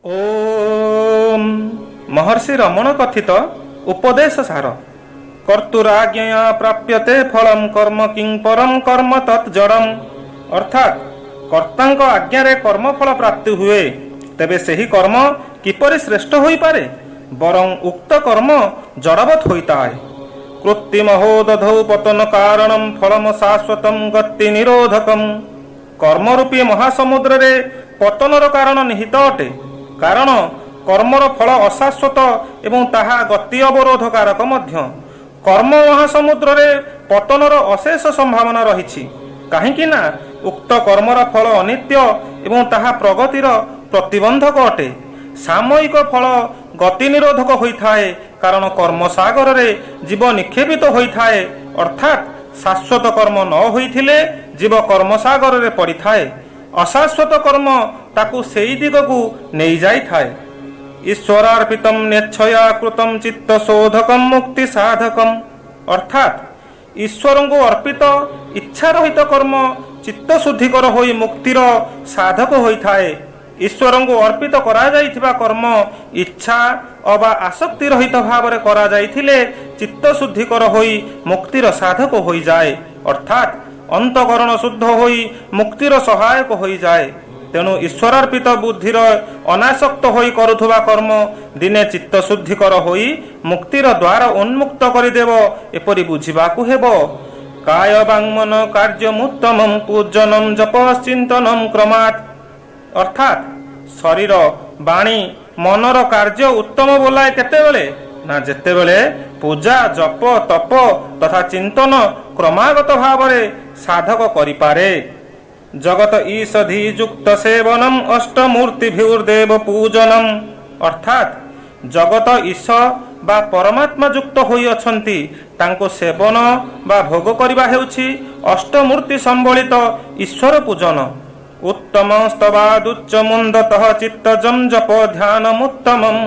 ओम महर्षि रमण कथित उपदेश सार कर्तुराज्ञया प्राप्यते फलम कर्म किं परम कर्म तत्जड़म। अर्थात कर्तांक आज्ञारे कर्मफल प्राप्ति हुए तेबे सही कर्म किपरि श्रेष्ठ होई पारे, बरं उक्त कर्म जड़वत होता है। कृत्रिमहो दधौ पतन कारणम फलम शाश्वतम गति निरोधकम। कर्मरूपी महासमुद्र रे पतनर कारण निहित अटे, कारण कर्मर फल अशाश्वत एवं ताहा गति अवरोध कारक मध्य। कर्म महासमुद्र रे पतनर अशेष संभावना रही, कहीं ना उक्त कर्मर फल अनित्य एवं ताहा प्रगतिर प्रतिबंधक अटे। सामयिक फल गति निरोधक होता है, कारण कर्म सागर रे जीव निक्षेपित होता है, अर्थात शाश्वत कर्म न होइथिले जीव कर्म सागर रे पड़िथाए। अशाश्वत कर्म ताकू सेई दिगकू नहीं जाई थाए। ईश्वरार्पितम नेच्छया कृतम चित्त शोधकम मुक्ति साधकम। अर्थात ईश्वर को अर्पित इच्छा रहित कर्म चित्त शुद्धिकर होई मुक्तिर साधक होइथाए। ईश्वर को अर्पित करा जाइथिबा कर्म इच्छा अबा आसक्ति रहित भाव रे करा जाइथिले चित्त शुद्धिकर होई मुक्तिर साधक होई जाए, अर्थात अंतकरण शुद्ध होई मुक्तिर सहायक होई जाए। तेणु ईश्वरार्पित बुद्धिर अनासक्त होई करुथुबा कर्म दिने चित्त शुद्धिकर होई मुक्तिर द्वार उन्मुक्त करिदेव, एपरि बुझिबाकू हेबो। काय वाङ्मन कार्यमुत्तमं पूजनम जपश्चिन्तनम क्रमात्। अर्थात शरीर वाणी मनर कार्य उत्तम बोलाए केतेबेले ना जेतेबेले पूजा जप तप तथा चिंतन क्रमागत भाव रे साधक करिपारे। जगत ईषधि युक्त सेवनम अष्टमूर्तिभिर्देव पूजनम। अर्थात जगत ईश बा परमात्मा युक्त होई अछंती, तांको सेवन बा भोग करिबा हेउछि अष्टमूर्ति संबलित ईश्वर पूजन। उत्तम स्तवादुच्च मुंदतः चित्तजम जप ध्यानमुत्तमम।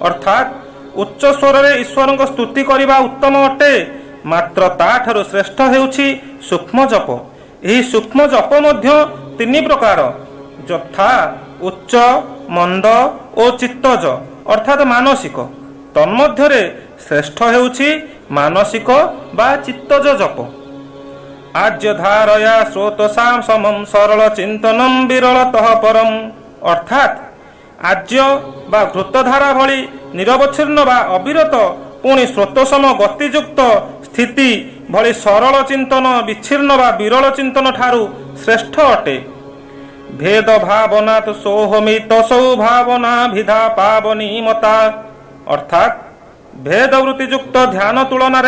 अर्थात उच्च स्वर रे ईश्वर को स्तुति करिबा उत्तम अटे, मात्र ताठारु श्रेष्ठ हेउछि सूक्ष्म जप। एही सूक्ष्म जप मध्य तीन प्रकार, यथा उच्च मंद और चित्तज अर्थात मानसिक। तन्मध्यरे श्रेष्ठ हेउछि मानसिक बा चित्तज जप। आज्य धारया स्रोतसां समं सरल चिंतनम विरलतः परम। अर्थात आज्य बा घृतधारा भली निरवच्छिन्न बा अविरत पुणी स्रोतसम गतियुक्त स्थिति भली सरल चिंतन विच्छिन्न बा विरल चिंतन ठारू श्रेष्ठ अटे। भेद भावनात् सोहमित सौभावना विधा पावनी मता। अर्थात भेद वृत्तियुक्त ध्यान तुलन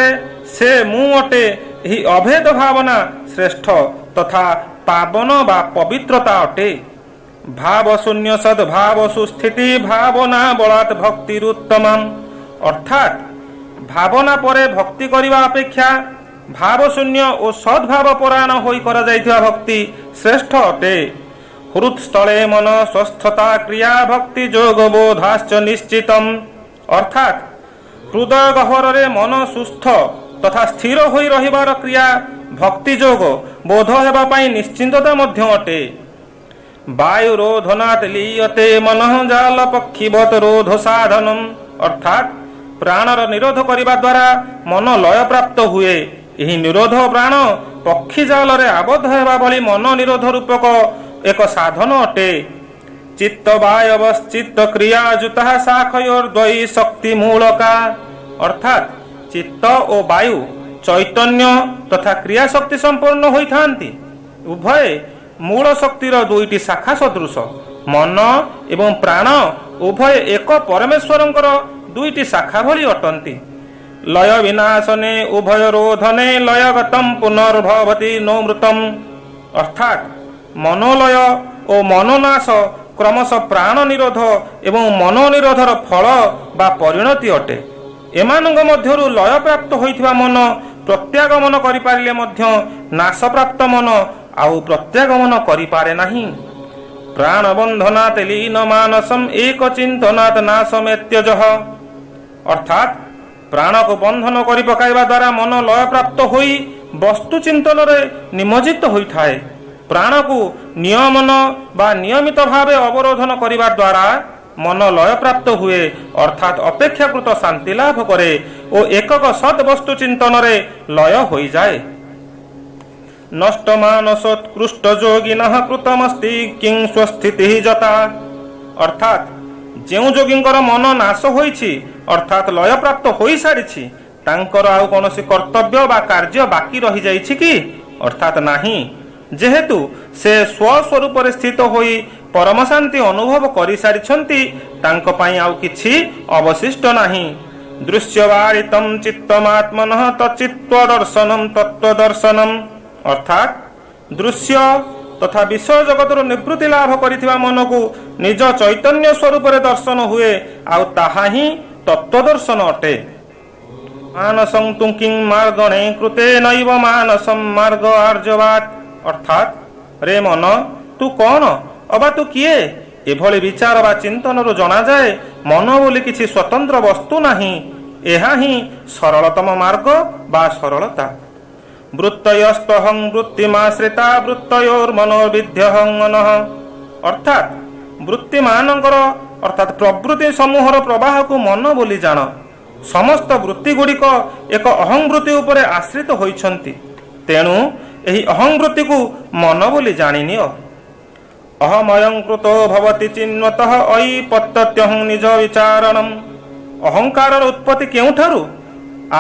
से मु अटे, यही अभेद भावना श्रेष्ठ तथा पावन बा पवित्रता अटे। भाव शून्य सद्भाव सुस्थिति भावना बलात् भक्तिरुत्तमम्। अर्थात भावना परे भक्ति करिवा अपेक्षा भाव शून्य और सद्भाव परायण होई करा जाइथिबा भक्ति श्रेष्ठ अटे। हृत्स्थले मन स्वस्थता क्रिया भक्ति जोग बोधाश्च निश्चितम। अर्थात हृदय गह्वर रे मन सुस्थ तथा स्थिर होई रहिबार क्रिया भक्ति जोग बोध हेबा पई निश्चिंतता मध्य अटे। वायु रोधनात् लीयते मनः जाल पक्षीवत रोध साधनम। अर्थात प्राणर निरोध करिबा द्वारा मन लय प्राप्त हुए। यही निरोध प्राण पक्षी जाल रे आबद्ध हेबा भली मन निरोध रूपक एक साधन अटे। चित्त वायवश्चित्त क्रियाजुतः शाखयोर्द्वयी शक्ति मूलका। अर्थात चित्त और वायु चैतन्य तथा क्रिया शक्ति संपन्न होइथांती। उभय मूल शक्तिर दुईटी शाखा सदृश। मन एवं प्राण उभय एक परमेश्वरंकर दुईटी शाखा भली अटंती। लय विनाशने उभय रोधने लयगतम पुनर्भवति नोमृतम। अर्थात मनोलय और मनोनाश क्रमश प्राण निरोध एवं मनोनिरोधर फल बा परिणति अटे। एमानंग मध्यरु लय प्राप्त होइथिबा मन प्रत्यागमन करि पारिले मध्य नाश प्राप्त मन आउ प्रत्यागमन करि पारे नाही। प्राण बंधनात् लीन मानसम एक चिंतनात् नाशमेत्यजः। अर्थात प्राण को बंधन करि पकाइबा द्वारा मन लय प्राप्त होई वस्तु चिंतन रे निमज्जित होइथाए। प्राण को नियमन बा नियमित भावे अवरोधन करिबा द्वारा ମନ ଲୟ ପ୍ରାପ୍ତ ହୁଏ ଅର୍ଥାତ୍ ଅପେକ୍ଷାକୃତ ଶାନ୍ତି ଲାଭ କରେ ଓ ଏକକ ସତ୍ ବସ୍ତୁ ଚିନ୍ତନରେ ଲୟ ହୋଇଯାଏ। ନଷ୍ଟମାନସୋତ୍କୃଷ୍ଟ ଯୋଗିନଃ କୃତମସ୍ତି କିଂ ସ୍ୱସ୍ଥିତି ଯଥା। ଅର୍ଥାତ୍ ଯେଉଁ ଯୋଗୀଙ୍କର ମନ ନାଶ ହୋଇଛି ଅର୍ଥାତ୍ ଲୟପ୍ରାପ୍ତ ହୋଇସାରିଛି ତାଙ୍କର ଆଉ କୌଣସି କର୍ତ୍ତବ୍ୟ ବା କାର୍ଯ୍ୟ ବାକି ରହିଯାଇଛି କି? ଅର୍ଥାତ୍ ନାହିଁ। ଯେହେତୁ ସେ ସ୍ୱସ୍ୱରୂପରେ ସ୍ଥିତ ହୋଇ ପରମ ଶାନ୍ତି ଅନୁଭବ କରିସାରିଛନ୍ତି ତାଙ୍କ ପାଇଁ ଆଉ କିଛି ଅବଶିଷ୍ଟ ନାହିଁ। ଦୃଶ୍ୟବାରିତଂ ଚିତ୍ତମାତ୍ମନଃ ତଚିତ୍ତ୍ୱ ଦର୍ଶନଂ ତତ୍ତ୍ୱ ଦର୍ଶନଂ। ଅର୍ଥାତ୍ ଦୃଶ୍ୟ ତଥା ବିଷୟ ଜଗତରୁ ନିବୃତ୍ତି ଲାଭ କରିଥିବା ମନକୁ ନିଜ ଚୈତନ୍ୟ ସ୍ୱରୂପରେ ଦର୍ଶନ ହୁଏ ଆଉ ତାହା ହିଁ ତତ୍ତ୍ୱ ଦର୍ଶନ ଅଟେ। ମାନସଂ ତୁ କିଂ ମାର୍ଗଣେ କୃତେ ନୈବ ମାନସଂ ମାର୍ଗ ଆର୍ଯ୍ୟବାତ୍। ଅର୍ଥାତ୍ ରେ ମନ ତୁ କଣ ଅବା ତୁ କିଏ? ଏଭଳି ବିଚାର ବା ଚିନ୍ତନରୁ ଜଣାଯାଏ ମନ ବୋଲି କିଛି ସ୍ୱତନ୍ତ୍ର ବସ୍ତୁ ନାହିଁ। ଏହା ହିଁ ସରଳତମ ମାର୍ଗ ବା ସରଳତା। ବୃତ୍ତୟସ୍ତହଂ ବୃତ୍ତିମାଶ୍ରିତା ବୃତ୍ତୟୋର୍ମନୋର୍ବିଧ୍ୟହଂ ମନଃ। ଅର୍ଥାତ୍ ବୃତ୍ତିମାନଙ୍କର ଅର୍ଥାତ୍ ପ୍ରବୃତ୍ତି ସମୂହର ପ୍ରବାହକୁ ମନ ବୋଲି ଜାଣ। ସମସ୍ତ ବୃତ୍ତିଗୁଡ଼ିକ ଏକ ଅହଂବୃତ୍ତି ଉପରେ ଆଶ୍ରିତ ହୋଇଛନ୍ତି। ତେଣୁ ଏହି ଅହଂବୃତ୍ତିକୁ ମନ ବୋଲି ଜାଣିନିଅ। ଅହମୟଂ କୃତୋ ଭବତି ଚିନ୍ମତଃ ଐପତ୍ତ୍ୟହଂ ନିଜ ବିଚାरणम्। ଅହଙ୍କାରର ଉତ୍ପତ୍ତି କେଉଁଠାରୁ?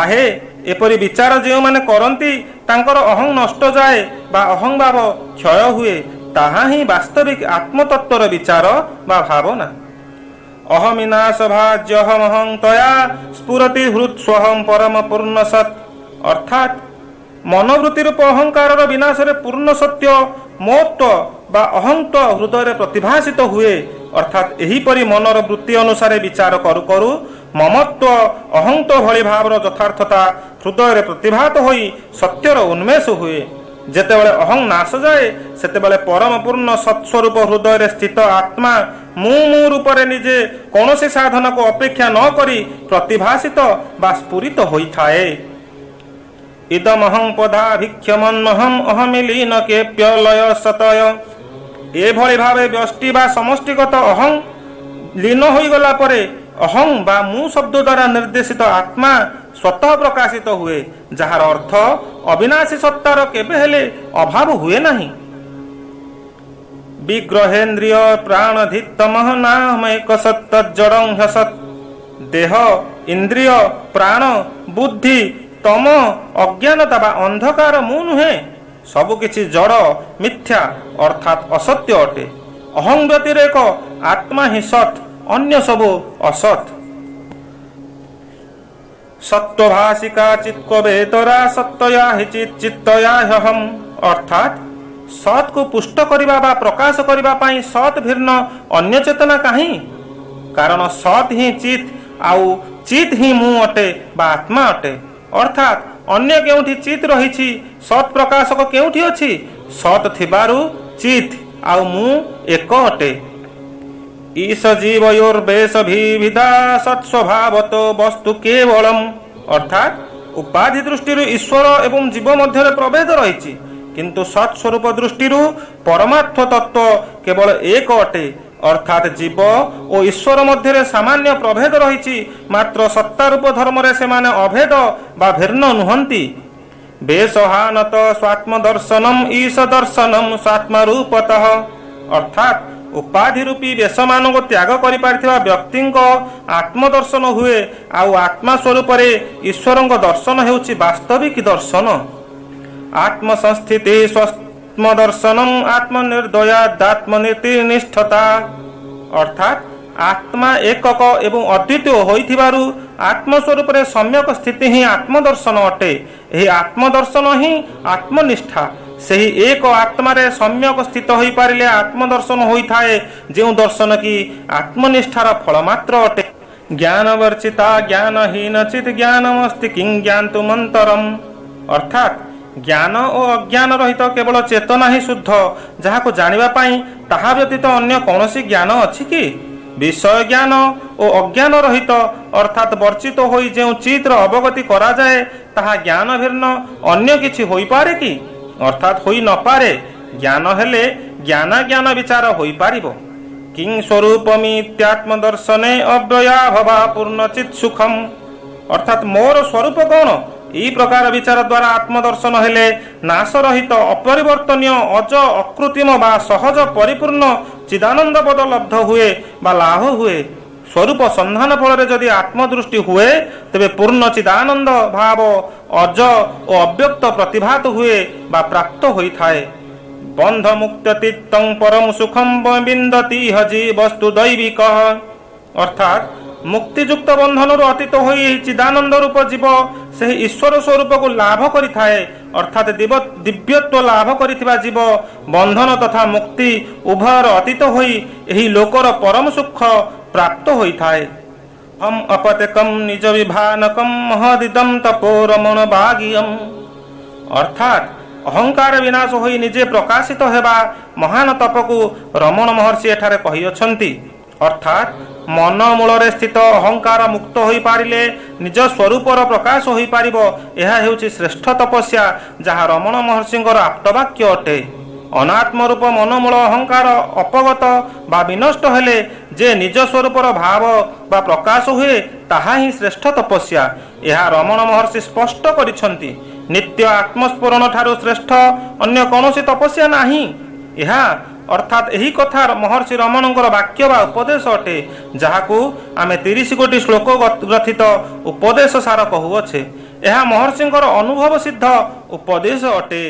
ଆହେ ଏପରି ବିଚାର ଯେଉଁମାନେ କରନ୍ତି ତାଙ୍କର ଅହଂ ନଷ୍ଟ ଯାଏ ବା ଅହଂଭାବ କ୍ଷୟ ହୁଏ। ତାହା ହିଁ ବାସ୍ତବିକ ଆତ୍ମତତ୍ତ୍ୱର ବିଚାର ବା ଭାବନା। ଅହମିନାଶ ଭାଜ୍ୟହମହଂ ତୟା ସ୍ଫୁରତି ହୃତ୍ସ୍ୱହଂ ପରମ ପୂର୍ଣ୍ଣ ସତ୍। ଅର୍ଥାତ୍ ମନୋବୃତ୍ତି ରୂପ ଅହଙ୍କାରର ବିନାଶରେ ପୂର୍ଣ୍ଣ ସତ୍ୟ ମୋତ୍ୱ ବା ଅହଂତ୍ୱ ହୃଦୟରେ ପ୍ରତିଭାସିତ ହୁଏ। ଅର୍ଥାତ୍ ଏହିପରି ମନର ବୃତ୍ତି ଅନୁସାରେ ବିଚାର କରୁ କରୁ ମମତ୍ୱ ଅହଂତ୍ୱ ଭଳି ଭାବର ଯଥାର୍ଥତା ହୃଦୟରେ ପ୍ରତିଭାତ ହୋଇ ସତ୍ୟର ଉନ୍ମେଷ ହୁଏ। ଯେତେବେଳେ ଅହଂ ନାଶ ଯାଏ ସେତେବେଳେ ପରମ ପୂର୍ଣ୍ଣ ସତ୍ସ୍ୱରୂପ ହୃଦୟରେ ସ୍ଥିତ ଆତ୍ମା ମୁଁ ରୂପରେ ନିଜେ କୌଣସି ସାଧନକୁ ଅପେକ୍ଷା ନ କରି ପ୍ରତିଭାସିତ ବା ସ୍ଫୁରିତ ହୋଇଥାଏ। ଇଦମହଂ ପଦାଭିକ୍ଷମନ୍ମହଂ ଅହମିଲୀନ କେପ୍ୟ ଲୟ ସତୟ। ଏଭଳି ଭାବେ ବ୍ୟଷ୍ଟି ବା ସମଷ୍ଟିଗତ ଅହଂ ଲୀନ ହୋଇଗଲା ପରେ ଅହଂ ବା ମୁଁ ଶବ୍ଦ ଦ୍ୱାରା ନିର୍ଦ୍ଦେଶିତ ଆତ୍ମା ସ୍ୱତଃ ପ୍ରକାଶିତ ହୁଏ, ଯାହାର ଅର୍ଥ ଅବିନାଶୀ ସତ୍ତାର କେବେ ହେଲେ ଅଭାବ ହୁଏ ନାହିଁ। ବିଗ୍ରହେନ୍ଦ୍ରିୟ ପ୍ରାଣଧିତ୍ତମଃ ନାମୈକ ସତ୍ତଜ୍ଜଡ଼ଂ ହ୍ୟସତ୍। ଦେହ, ଇନ୍ଦ୍ରିୟ, ପ୍ରାଣ, ବୁଦ୍ଧି, ତମ, ଅଜ୍ଞାନତା ବା ଅନ୍ଧକାର ମୁଁ ନୁହେଁ। ସବୁକିଛି ଜଡ଼, ମିଥ୍ୟା ଅର୍ଥାତ୍ ଅସତ୍ୟ ଅଟେ। ଅହଂ ବ୍ୟତିରେକ ଆତ୍ମା ହିଁ ସତ୍, ଅନ୍ୟ ସବୁ ଅସତ୍। ସତ୍ତ୍ୱଭାସିକା ଚିତ୍କବେତରା ସତ୍ତ୍ୱୟା ହି ଚିତ୍ତୟା ହ୍ୟହଂ। ଅର୍ଥାତ୍ ସତ୍କୁ ପୁଷ୍ଟ କରିବା ବା ପ୍ରକାଶ କରିବା ପାଇଁ ସତ୍ ଭିନ୍ନ ଅନ୍ୟ ଚେତନା କାହିଁ? କାରଣ ସତ୍ ହିଁ ଚିତ୍ ଆଉ ଚିତ୍ ହିଁ ମୁଁ ଅଟେ ବା ଆତ୍ମା ଅଟେ। ଅର୍ଥାତ୍ ଅନ୍ୟ କେଉଁଠି ଚିତ୍ ରହିଛି, ସତ୍ ପ୍ରକାଶକ କେଉଁଠି ଅଛି? ସତ୍ ଥିବାରୁ ଚିତ୍ ଆଉ ମୁଁ ଏକ ଅଟେ। ଈଶ ଜୀବୟୋର୍ବେଶ ଭିବିଧା ସତ୍ସ୍ୱଭାବତୋ ବସ୍ତୁ କେବଳମ୍। ଅର୍ଥାତ୍ ଉପାଧି ଦୃଷ୍ଟିରୁ ଈଶ୍ୱର ଏବଂ ଜୀବ ମଧ୍ୟରେ ପ୍ରଭେଦ ରହିଛି, କିନ୍ତୁ ସତ୍ ସ୍ୱରୂପ ଦୃଷ୍ଟିରୁ ପରମାର୍ଥ ତତ୍ତ୍ୱ କେବଳ ଏକ ଅଟେ। ଅର୍ଥାତ୍ ଜୀବ ଓ ଈଶ୍ୱର ମଧ୍ୟରେ ସାମାନ୍ୟ ପ୍ରଭେଦ ରହିଛି, ମାତ୍ର ସତ୍ତାରୂପ ଧର୍ମରେ ସେମାନେ ଅଭେଦ ବା ଭିନ୍ନ ନୁହନ୍ତି। ବେଶହାନତ ସ୍ୱାତ୍ମଦର୍ଶନମ୍ ଈଶ ଦର୍ଶନମ୍ ସ୍ୱାତ୍ମରୂପତଃ। ଅର୍ଥାତ୍ ଉପାଧି ରୂପୀ ବେଶମାନଙ୍କୁ ତ୍ୟାଗ କରିପାରିଥିବା ବ୍ୟକ୍ତିଙ୍କ ଆତ୍ମଦର୍ଶନ ହୁଏ, ଆଉ ଆତ୍ମା ସ୍ୱରୂପରେ ଈଶ୍ୱରଙ୍କ ଦର୍ଶନ ହେଉଛି ବାସ୍ତବିକ ଦର୍ଶନ। ଆତ୍ମସଂସ୍ଥିତି ସ୍ୱାତ୍ମଦର୍ଶନମ୍ ଆତ୍ମନିର୍ଦୟାଦାତ୍ମନୀତିନିଷ୍ଠତା। ଅର୍ଥାତ୍ ଆତ୍ମା ଏକକ ଏବଂ ଅଦ୍ୱିତୀୟ ହୋଇଥିବାରୁ ଆତ୍ମସ୍ୱରୂପରେ ସମ୍ୟକ ସ୍ଥିତି ହିଁ ଆତ୍ମଦର୍ଶନ ଅଟେ। ଏହି ଆତ୍ମଦର୍ଶନ ହିଁ ଆତ୍ମନିଷ୍ଠା। ସେହି ଏକ ଆତ୍ମାରେ ସମ୍ୟକ ସ୍ଥିତ ହୋଇପାରିଲେ ଆତ୍ମଦର୍ଶନ ହୋଇଥାଏ, ଯେଉଁ ଦର୍ଶନ କି ଆତ୍ମନିଷ୍ଠାର ଫଳ ମାତ୍ର ଅଟେ। ଜ୍ଞାନବର୍ଚିତା ଜ୍ଞାନହୀନ ଚିତ୍ ଜ୍ଞାନମସ୍ତି କିଂ ଜ୍ଞାନ୍ତୁମନ୍ତରମ୍। ଅର୍ଥାତ୍ ଜ୍ଞାନ ଓ ଅଜ୍ଞାନ ରହିତ କେବଳ ଚେତନା ହିଁ ଶୁଦ୍ଧ, ଯାହାକୁ ଜାଣିବା ପାଇଁ ତାହା ବ୍ୟତୀତ ଅନ୍ୟ କୌଣସି ଜ୍ଞାନ ଅଛି କି? ବିଷୟ ଜ୍ଞାନ ଓ ଅଜ୍ଞାନ ରହିତ ଅର୍ଥାତ୍ ବର୍ଜିତ ହୋଇ ଯେଉଁ ଚିତ୍ର ଅବଗତି କରାଯାଏ ତାହା ଜ୍ଞାନ ଭିନ୍ନ ଅନ୍ୟ କିଛି ହୋଇପାରେ କି? ଅର୍ଥାତ୍ ହୋଇ ନପାରେ। ଜ୍ଞାନ ହେଲେ ଜ୍ଞାନ ବିଚାର ହୋଇପାରିବ। किं स्वरूपमित्यात्मदर्शने अव्ययाभवा पूर्णचित् सुखम। अर्थात मोर स्वरूप कौन, ई प्रकार विचार द्वारा आत्मदर्शन हेले नाश रहित अपरिवर्तनीय अज अकृत्रिम बा सहज परिपूर्ण चिदानंद पद लब्ध हुए बा लाभ हुए। स्वरूप संधान फल जदि आत्मदृष्टि हुए तेबे पूर्ण चिदानंद भाव अज और अव्यक्त प्रतिभात हुए बा प्राप्त होइथाए। बंध मुक्त्यतीतं परम सुखम विंदति हजी वस्तु दैविक। अर्थात मुक्तियुक्त बंधन अतीत होई चिदानंद रूप जीव से ईश्वर स्वरूप को लाभ करिथाए। अर्थात दिव्यत्व लाभ करिथिबा जीव बंधन तथा मुक्ति उभयर अतीत होई एही लोकर परम सुख प्राप्त होइथाए। हम अपतेकम निज विभानकम महदिदम तपोरमण भाग्यम। अर्थात अहंकार विनाश होई निजे प्रकाशित हेबा महान तप को रमण महर्षि एठारे कहिअछंती। अर्थात मन मूल स्थित अहंकार मुक्त हो पारिले निज स्वरूपर प्रकाश हो पारिबो। एहा हेउछि श्रेष्ठ तपस्या जहाँ रमण महर्षिंकर आप्तवाक्य अटे। अनात्म रूप मनमूल अहंकार अपगत बा विनष्ट हेले जे निज स्वरूपर भाव बा प्रकाश हुए ताहा ही श्रेष्ठ तपस्या। यह रमण महर्षि स्पष्ट करिछंती। नित्य आत्मस्फुरण ठारू श्रेष्ठ अन्य कौनसी तपस्या नाही। यह अर्थात यही कथा महर्षि रमणंकर वाक्य बा उपदेश अटे जहाकू आमे 30 कोटी श्लोक ग्रथित उपदेश सार कहुअछे। यह महर्षिंकर अनुभव सिद्ध उपदेश अटे।